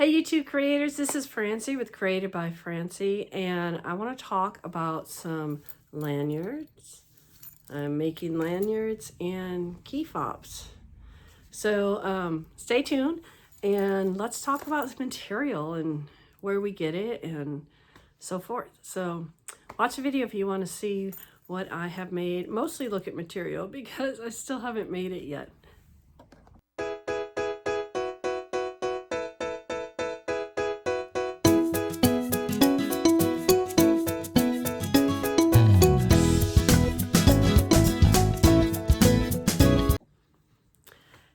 Hey YouTube creators, this is Francie with Created by Francie, and I want to talk about some lanyards. I'm making lanyards and key fobs. So stay tuned and let's talk about the material and where we get it and so forth. So watch the video if you want to see what I have made. Mostly look at material because I still haven't made it yet.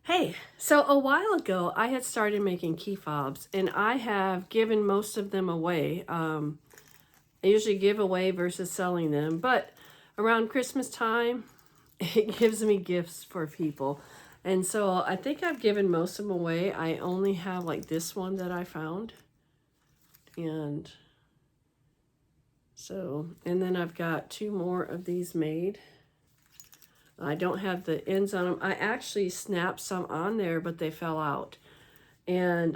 Hey, so a while ago I had started making key fobs and I have given most of them away. I usually give away versus selling them, but around Christmas time it gives me gifts for people. And so I think I've given most of them away. I only have like this one that I found. And so, and then I've got two more of these made. I don't have the ends on them. I actually snapped some on there, but they fell out. And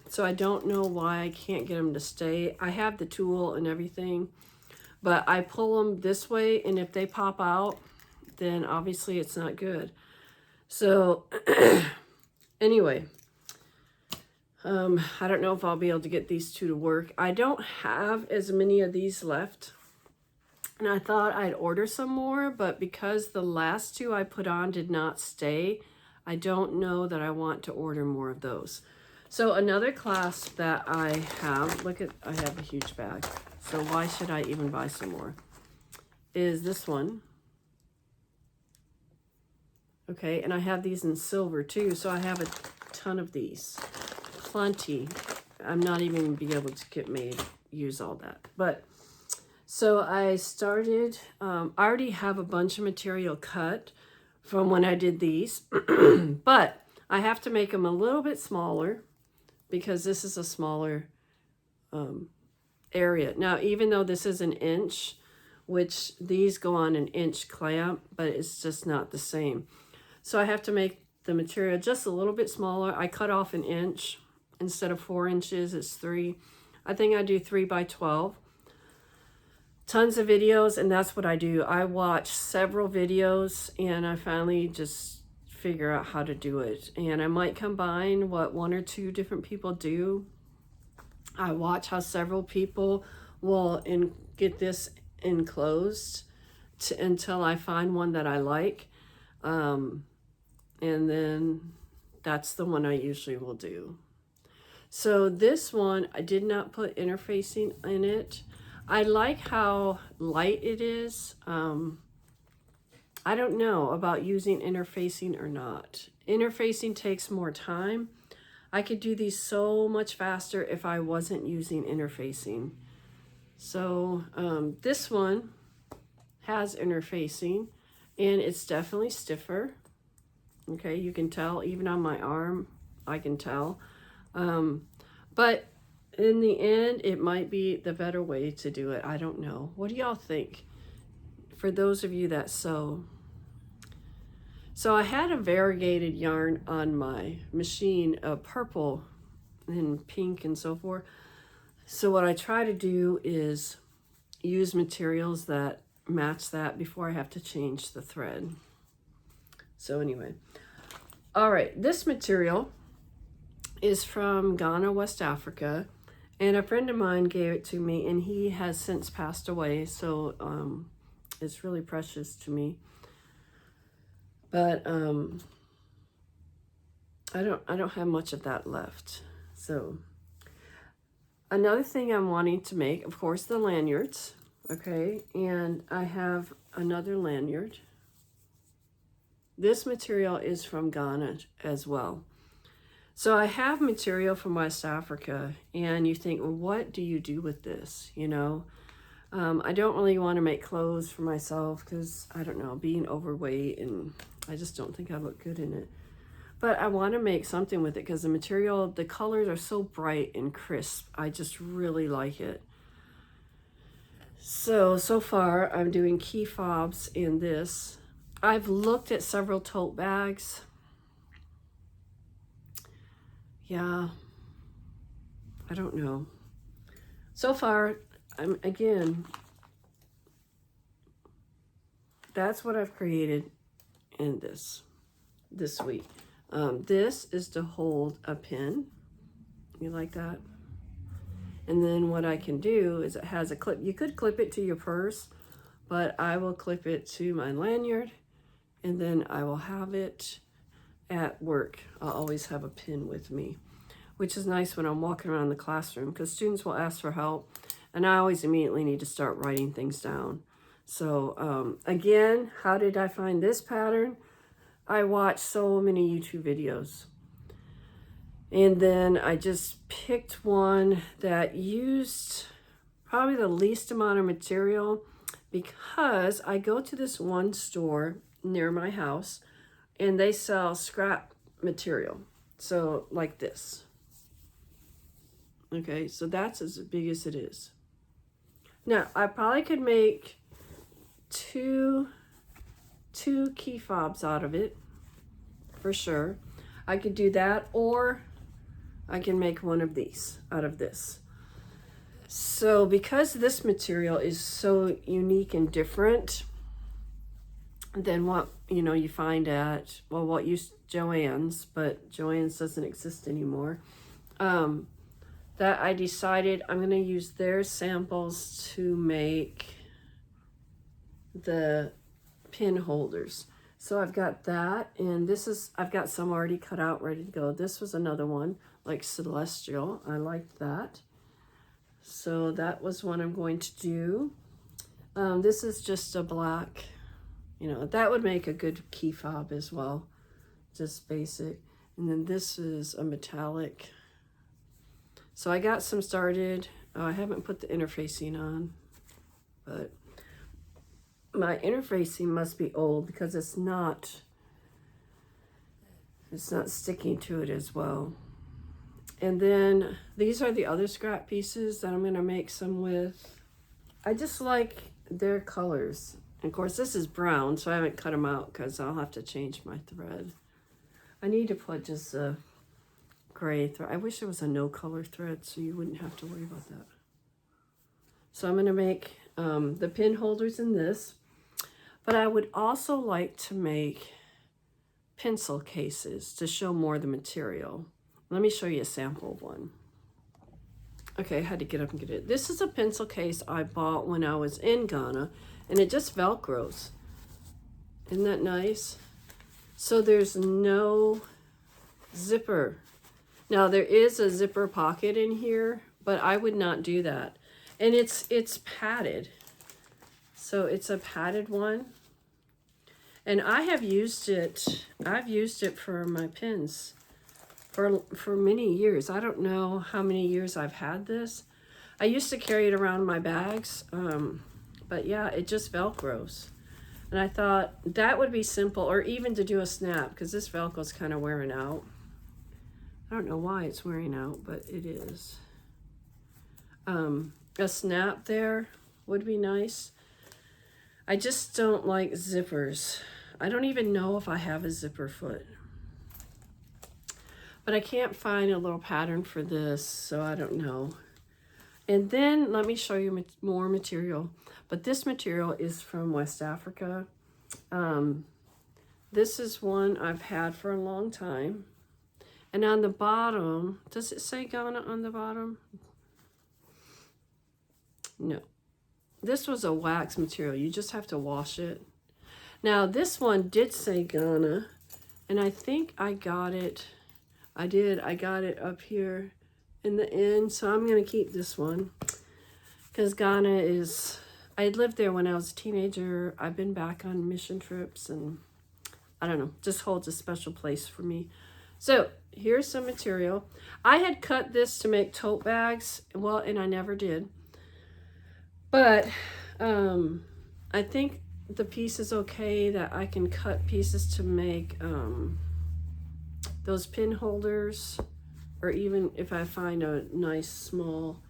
so I don't know why I can't get them to stay. I have the tool and everything, but I pull them this way, and if they pop out, then obviously it's not good. So anyway, I don't know if I'll be able to get these two to work. I don't have as many of these left. And I thought I'd order some more, but because the last two I put on did not stay, I don't know that I want to order more of those. So another clasp that I have, look at, I have a huge bag, so why should I even buy some more, is this one. Okay, and I have these in silver too, so I have a ton of these. Plenty. I'm not even be able to get made, use all that. But so I started, I already have a bunch of material cut from when I did these, but I have to make them a little bit smaller because this is a smaller area. Now, even though this is an inch, which these go on an inch clamp, but it's just not the same. So I have to make the material just a little bit smaller. I cut off an inch. Instead of 4 inches, it's 3. I think I do 3 by 12. Tons of videos, and that's what I do. I watch several videos and I finally just figure out how to do it. And I might combine what 1 or 2 different people do. I watch how several people will get this enclosed until I find one that I like. And then that's the one I usually will do. So this one, I did not put interfacing in it. I like how light it is. I don't know about using interfacing or not. Interfacing takes more time. I could do these so much faster if I wasn't using interfacing. So this one has interfacing and it's definitely stiffer. Okay, you can tell even on my arm, I can tell. But in the end, it might be the better way to do it. I don't know. What do y'all think? For those of you that sew. So I had a variegated yarn on my machine, purple and pink and so forth. So what I try to do is use materials that match that before I have to change the thread. So anyway, all right, this material is from Ghana, West Africa, and a friend of mine gave it to me, and he has since passed away, so it's really precious to me. But I don't have much of that left. So another thing I'm wanting to make, of course, the lanyards, okay, and I have another lanyard. This material is from Ghana as well. So I have material from West Africa, and you think, well, what do you do with this? You know, I don't really want to make clothes for myself because, I don't know, being overweight, and I just don't think I look good in it. But I want to make something with it because the material, the colors are so bright and crisp. I just really like it. So far, I'm doing key fobs in this. I've looked at several tote bags. Yeah, I don't know. So far, again, that's what I've created in this week. This is to hold a pin. You like that? And then what I can do is it has a clip. You could clip it to your purse, but I will clip it to my lanyard, and then I will have it at work. I'll always have a pin with me, which is nice when I'm walking around the classroom because students will ask for help, and I always immediately need to start writing things down. So again, how did I find this pattern? I watched so many YouTube videos. And then I just picked one that used probably the least amount of material because I go to this one store near my house and they sell scrap material. So like this. Okay, so that's as big as it is. Now, I probably could make two key fobs out of it, for sure. I could do that, or I can make one of these out of this. So because this material is so unique and different than what, you know, you find at, well, what used Joann's, but Joann's doesn't exist anymore, that I decided I'm going to use their samples to make the pin holders. So I've got that, and this is, I've got some already cut out, ready to go. This was another one, like Celestial. I liked that. So that was one I'm going to do. This is just a black, you know, that would make a good key fob as well. Just basic. And then this is a metallic. So I got some started. I haven't put the interfacing on, but my interfacing must be old because it's not sticking to it as well. And then these are the other scrap pieces that I'm going to make some with. I just like their colors. And of course, this is brown, so I haven't cut them out because I'll have to change my thread. I need to put just a gray thread. I wish there was a no color thread so you wouldn't have to worry about that. So I'm going to make the pin holders in this. But I would also like to make pencil cases to show more of the material. Let me show you a sample of one. Okay, I had to get up and get it. This is a pencil case I bought when I was in Ghana, and it just Velcros. Isn't that nice? So there's no zipper. Now there is a zipper pocket in here, but I would not do that. And it's padded. So it's a padded one. And I have used it. I've used it for my pins for many years. I don't know how many years I've had this. I used to carry it around in my bags. But yeah, it just Velcros. And I thought that would be simple, or even to do a snap, because this Velcro's kind of wearing out. I don't know why it's wearing out, but it is. A snap there would be nice. I just don't like zippers. I don't even know if I have a zipper foot. But I can't find a little pattern for this, so I don't know. And then let me show you more material. But this material is from West Africa. This is one I've had for a long time. And on the bottom, does it say Ghana on the bottom? No. This was a wax material. You just have to wash it. Now, this one did say Ghana, and I think I got it. I did. I got it up here in the end, so I'm going to keep this one because Ghana is... I lived there when I was a teenager. I've been back on mission trips, and I don't know, just holds a special place for me. So here's some material. I had cut this to make tote bags, well, and I never did. But I think the piece is okay that I can cut pieces to make those pin holders, or even if I find a nice small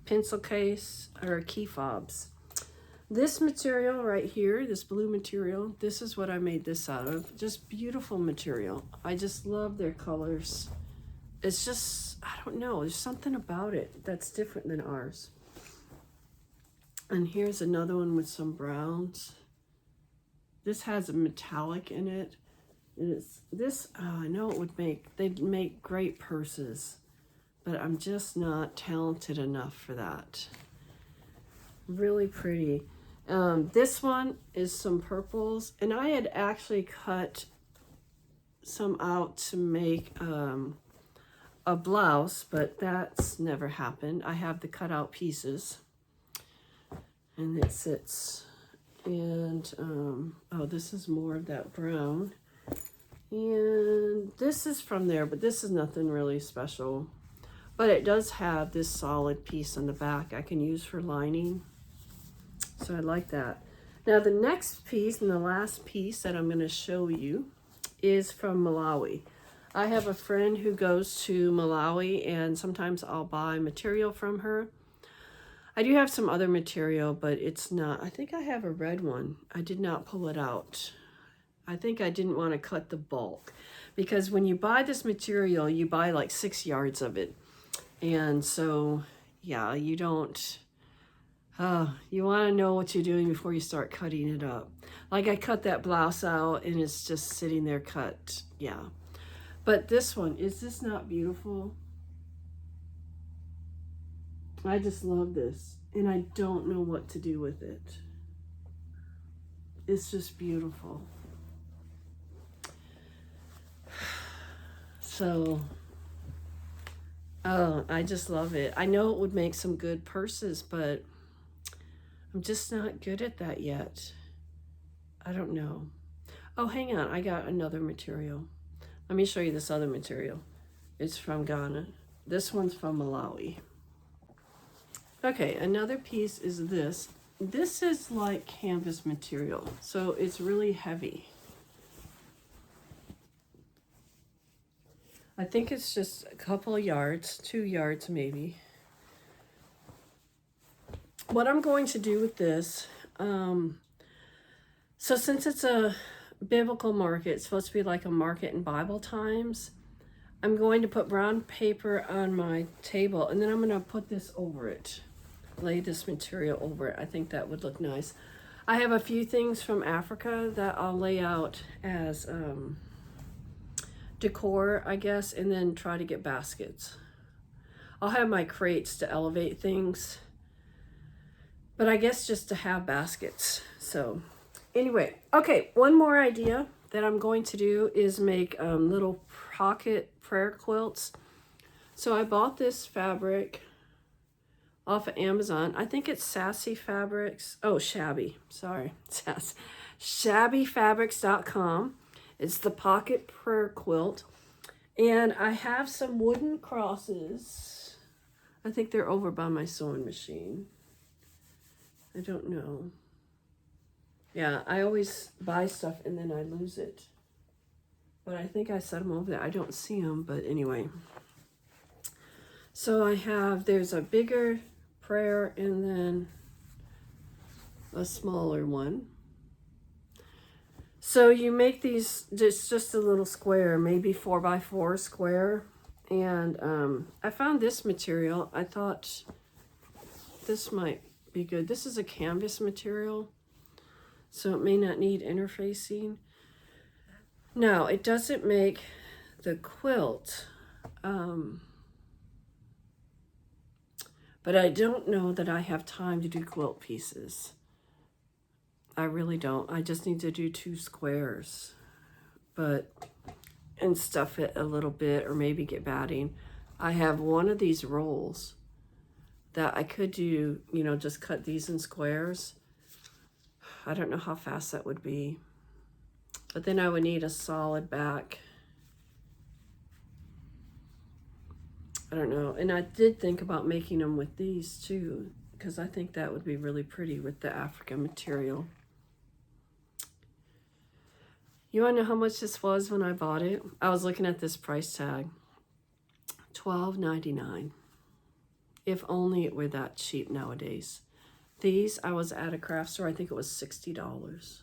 pencil case or key fobs. This material right here, this blue material, this is what I made this out of. Just beautiful material. I just love their colors. it's just, I don't know, there's something about it that's different than ours. And here's another one with some browns. This has a metallic in it. And it's this, I know it would make, they'd make great purses, but I'm just not talented enough for that. Really pretty. This one is some purples, and I had actually cut some out to make a blouse, but that's never happened. I have the cutout pieces, and it sits. And oh, this is more of that brown, and this is from there, but this is nothing really special. But it does have this solid piece on the back I can use for lining, so I like that. Now the next piece and the last piece that I'm going to show you is from Malawi. I have a friend who goes to Malawi, and sometimes I'll buy material from her. I do have some other material, but it's not, I think I have a red one. I did not pull it out. I think I didn't want to cut the bulk, because when you buy this material, you buy like 6 yards of it. And so, yeah, you don't, you want to know what you're doing before you start cutting it up. Like I cut that blouse out and it's just sitting there cut. Yeah. But this one, is this not beautiful? I just love this, and I don't know what to do with it. It's just beautiful. So, oh, I just love it. I know it would make some good purses, but I'm just not good at that yet. I don't know. Oh, hang on. I got another material. Let me show you this other material. It's from Ghana. This one's from Malawi. Okay, another piece is this. This is like canvas material, so it's really heavy. I think it's just a couple of yards, 2 yards maybe. What I'm going to do with this, so since it's a biblical market, it's supposed to be like a market in Bible times, I'm going to put brown paper on my table, and then I'm going to put this over it. Lay this material over it. I think that would look nice. I have a few things from Africa that I'll lay out as decor, I guess, and then try to get baskets. I'll have my crates to elevate things, but I guess just to have baskets. So anyway, okay, one more idea that I'm going to do is make little pocket prayer quilts. So I bought this fabric off of Amazon. I think it's Sassy Fabrics. Oh, Shabby. Sorry. Shabbyfabrics.com. It's the pocket prayer quilt. And I have some wooden crosses. I think they're over by my sewing machine. I don't know. Yeah, I always buy stuff and then I lose it. But I think I set them over there. I don't see them, but anyway. So I have, there's a bigger prayer and then a smaller one. So you make these just a little square, maybe 4x4 square. And I found this material. I thought this might be good. This is a canvas material, so it may not need interfacing. Now, it doesn't make the quilt, but I don't know that I have time to do quilt pieces. I really don't. I just need to do 2 squares, and stuff it a little bit, or maybe get batting. I have one of these rolls that I could do, you know, just cut these in squares. I don't know how fast that would be, but then I would need a solid back. I don't know. And I did think about making them with these too, because I think that would be really pretty with the Africa material. You want to know how much this was when I bought it? I was looking at this price tag. $12.99. If only it were that cheap nowadays. These, I was at a craft store, I think it was $60.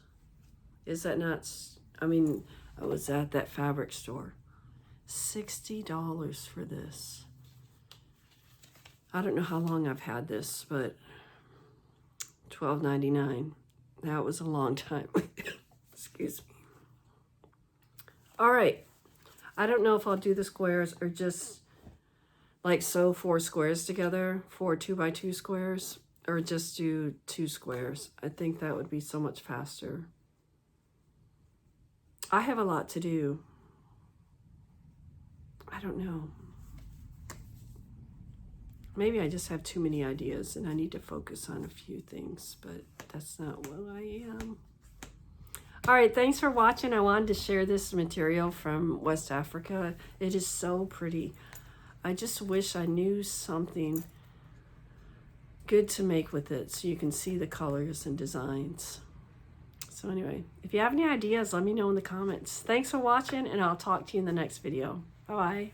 Is that not, I mean, I was at that fabric store. $60 for this. I don't know how long I've had this, but $12.99. That was a long time. Excuse me. All right. I don't know if I'll do the squares or just like sew 4 squares together, 4 2x2 squares, or just do 2 squares. I think that would be so much faster. I have a lot to do. I don't know. Maybe I just have too many ideas and I need to focus on a few things, but that's not what I am. All right, thanks for watching. I wanted to share this material from West Africa. It is so pretty. I just wish I knew something good to make with it so you can see the colors and designs. So anyway, if you have any ideas, let me know in the comments. Thanks for watching, and I'll talk to you in the next video. Bye-bye.